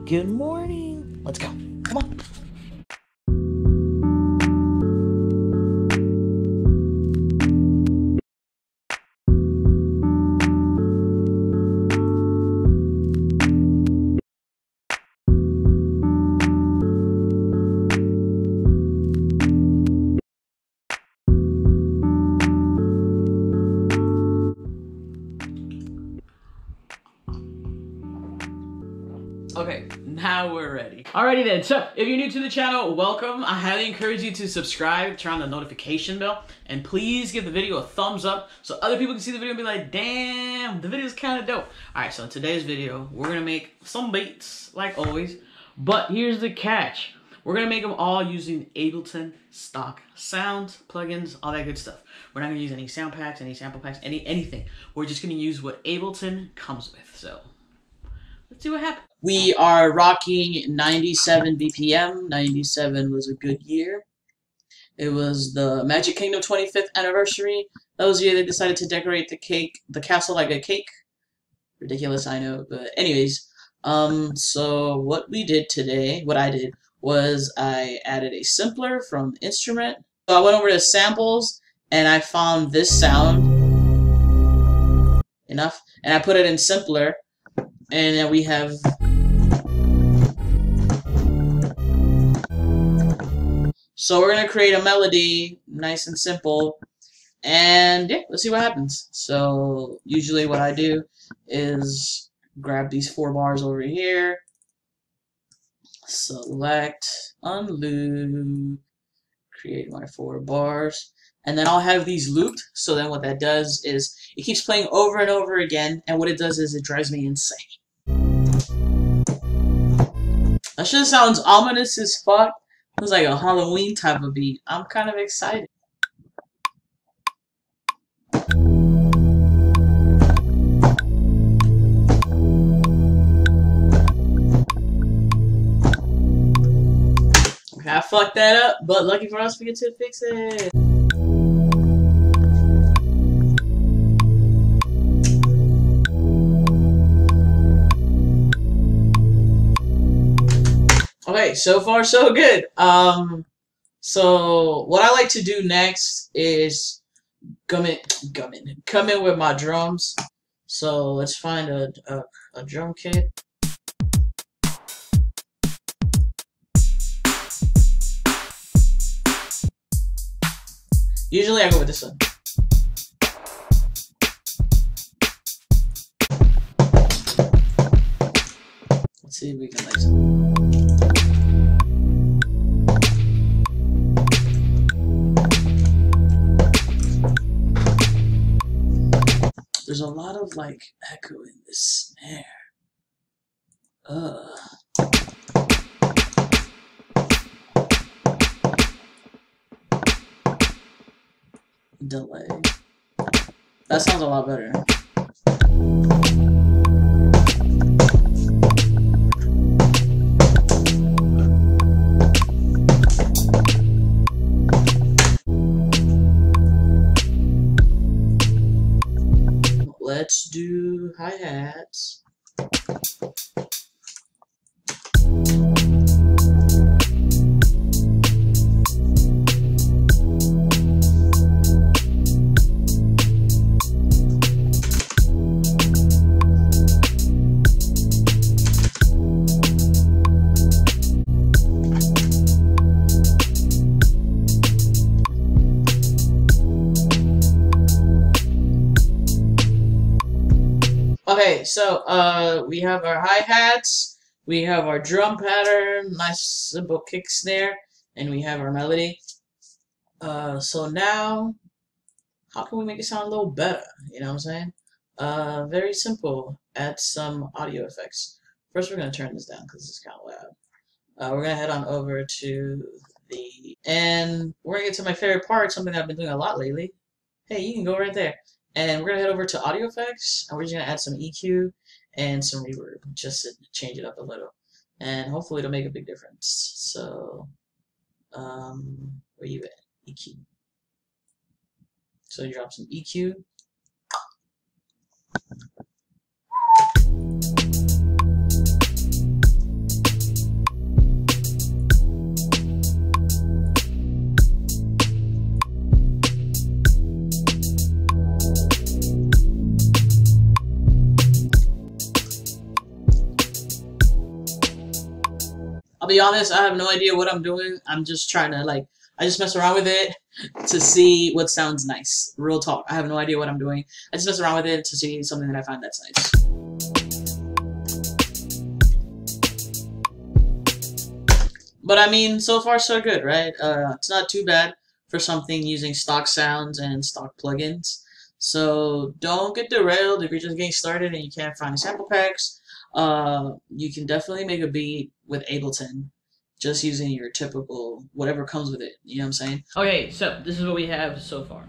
Good morning. Let's go. Come on. Okay, now we're ready. Alrighty then, so if you're new to the channel, welcome. I highly encourage you to subscribe, turn on the notification bell, and please give the video a thumbs up so other people can see the video and be like, damn, the video's kind of dope. Alright, so in today's video, we're gonna make some beats, like always, but here's the catch. We're gonna make them all using Ableton stock sounds, plugins, all that good stuff. We're not gonna use any sound packs, any sample packs, anything. We're just gonna use what Ableton comes with, so let's see what happens. We are rocking 97 BPM. 97 was a good year. It was the Magic Kingdom 25th anniversary. That was the year they decided to decorate the castle like a cake. Ridiculous, I know, but anyways. So what we did today, what I did, was I added a sampler from Instrument. So I went over to samples, and I found this sound. Enough. And I put it in simpler. And then we have so we're gonna create a melody, nice and simple, and yeah, let's see what happens. So usually what I do is grab these 4 bars over here, select, unloop, create my 4 bars, and then I'll have these looped. So then what that does is it keeps playing over and over again, and what it does is it drives me insane. That shit sounds ominous as fuck. It was like a Halloween type of beat. I'm kind of excited. Okay, I fucked that up, but lucky for us, we get to fix it. Okay, so far so good. So what I like to do next is come in with my drums. So let's find a drum kit. Usually I go with this one. Let's see if we can like some. There's a lot of like echo in this snare. Delay. That sounds a lot better. Let's do hi-hats. Okay, so we have our hi-hats, we have our drum pattern, nice simple kick snare, and we have our melody. So now, how can we make it sound a little better? You know what I'm saying? Very simple. Add some audio effects. First, we're gonna turn this down because it's kind of loud. We're gonna head on over to and we're gonna get to my favorite part, something that I've been doing a lot lately. Hey, you can go right there. And we're going to head over to audio effects, and we're just going to add some EQ and some reverb, just to change it up a little. And hopefully it'll make a big difference. So, where you at? EQ. So you drop some EQ. I'll be honest, I have no idea what I'm doing. I'm just trying to like, I just mess around with it to see what sounds nice. Real talk. I have no idea what I'm doing. I just mess around with it to see something that I find that's nice. But I mean, so far so good, right? It's not too bad for something using stock sounds and stock plugins. So don't get derailed if you're just getting started and you can't find sample packs. You can definitely make a beat with Ableton just using your typical whatever comes with it. You know what I'm saying? Okay, so this is what we have so far.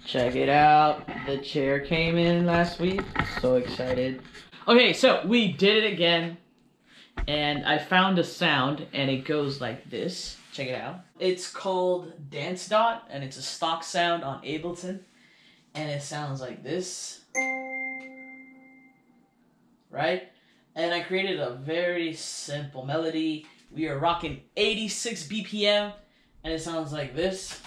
Check it out. The chair came in last week. So excited. Okay, so we did it again. And I found a sound and it goes like this. Check it out. It's called Dance Dot and it's a stock sound on Ableton. And it sounds like this. Right? And I created a very simple melody. We are rocking 86 BPM and it sounds like this.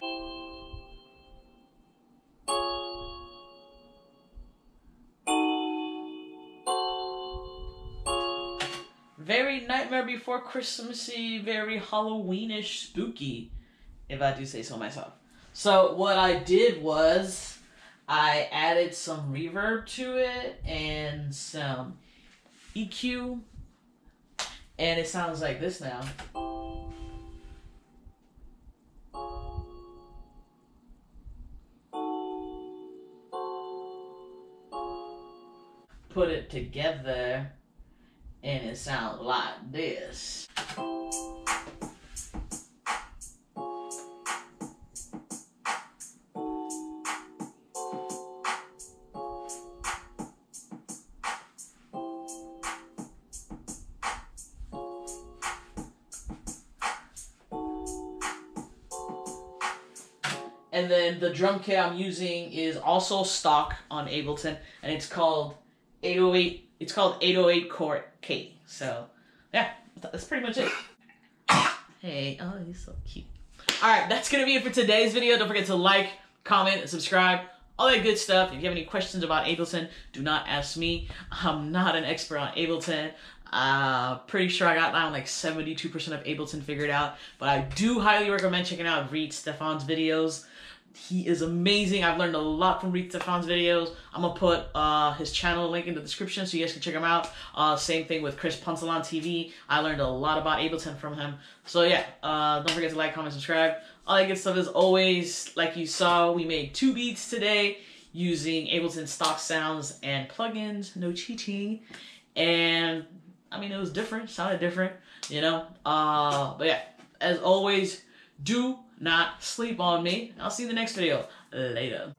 Very Nightmare Before Christmassy, very Halloweenish, spooky, if I do say so myself. So what I did was I added some reverb to it and some EQ, and it sounds like this now. Put it together and it sounds like this. And then the drum kit I'm using is also stock on Ableton, and it's called 808. It's called 808 Core K. So yeah, that's pretty much it. Hey, oh, he's so cute. All right, that's gonna be it for today's video. Don't forget to like, comment, and subscribe. All that good stuff. If you have any questions about Ableton, do not ask me. I'm not an expert on Ableton. Pretty sure I got down like 72% of Ableton figured out, but I do highly recommend checking out Reed Stefan's videos. He is amazing. I've learned a lot from Reed Stefan's videos. I'm gonna put his channel link in the description so you guys can check him out. Same thing with Chris Punsalon TV. I learned a lot about Ableton from him. So yeah, don't forget to like, comment, subscribe. All that good stuff. As always, like you saw, we made 2 beats today using Ableton stock sounds and plugins. No cheating. And I mean, it was different. Sounded different, you know. But yeah, as always, do not sleep on me. I'll see you in the next video. Later.